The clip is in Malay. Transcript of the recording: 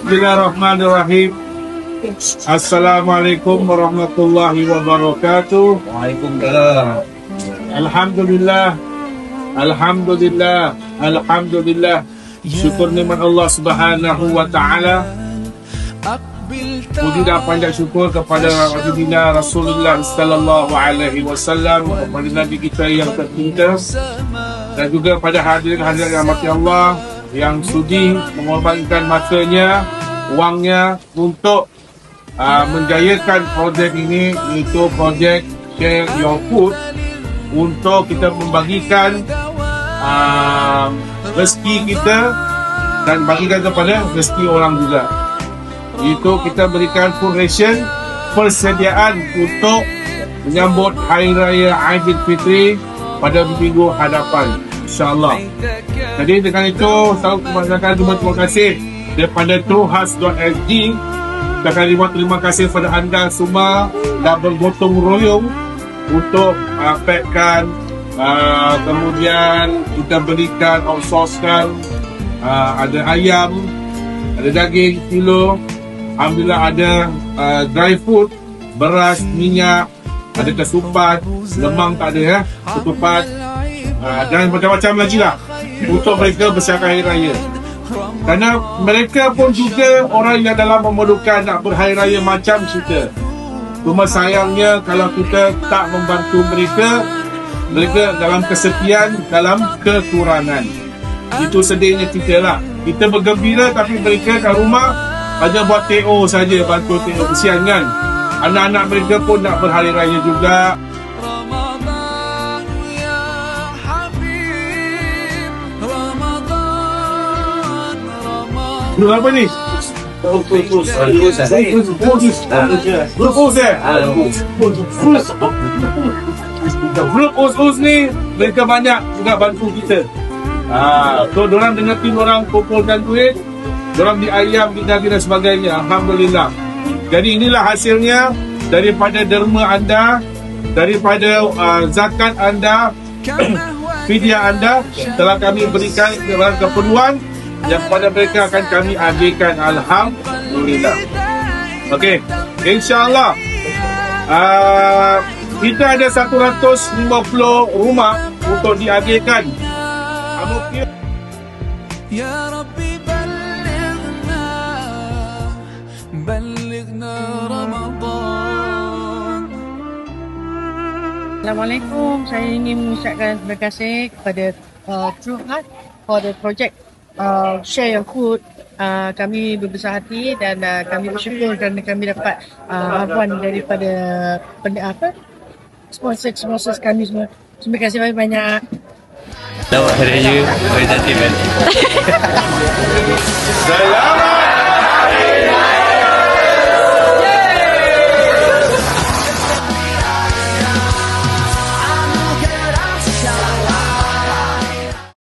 Bismillahirrahmanirrahim. Assalamualaikum warahmatullahi wabarakatuh. Waalaikumsalam. Alhamdulillah. Alhamdulillah. Alhamdulillah. Syukur nikmat Allah Subhanahu wa taala. Puji dan panjang syukur kepada baginda Rasulullah sallallahu alaihi wasallam, kepada nabi kita yang tercinta, dan juga pada hadirin-hadirin yang dirahmati Allah yang sudi mengorbankan masanya, wangnya untuk menjayakan projek ini, iaitu projek Share Your Food, untuk kita membagikan rezeki kita dan bagikan kepada rezeki orang juga. Itu kita berikan food ration, persediaan untuk menyambut Hari Raya Aidilfitri pada minggu hadapan, insyaAllah. Jadi dengan itu, saya mengucapkan terima kasih daripada truehearts.sg. Terima kasih kepada anda semua dah bergotong royong untuk packkan, kemudian kita berikan, outsourcekan, ada ayam, ada daging kilo. Alhamdulillah ada dry food, beras, minyak, ada kesupat, lemang tak ada ya, ketupat, dan macam-macam lagi lah untuk mereka bersiapkan Hari Raya. Kerana mereka pun juga orang yang dalam memerlukan nak berhari raya macam kita. Cuma sayangnya kalau kita tak membantu mereka, mereka dalam kesepian, dalam kekurangan. Itu sedihnya kita lah. Kita bergembira tapi mereka kat rumah hanya buat TO saja, bantu TO. Kesian kan? Anak-anak mereka pun nak berhari raya juga. Belum apa ni? Grup us ni mereka banyak juga bantu kita. So dorang dengan tim orang kumpulkan duit, dorang di ayam, di daging dan sebagainya. Alhamdulillah. Jadi inilah hasilnya daripada derma anda, daripada zakat anda, fidyah anda telah kami berikan kepada keperluan yang pada mereka akan kami agihkan. Alhamdulillah. Okey, insyaAllah kita ada 150 rumah untuk diagihkan. Ya Rabbi balighna Ramadan. Assalamualaikum. Saya ingin mengucapkan terima kasih kepada True Heart for the project Share Your Food. Kami berbesar hati dan kami bersyukur kerana kami dapat habuan daripada sponsor kami semua. Terima kasih banyak-banyak. Selamat Hari Raya Aidilfitri. Selamat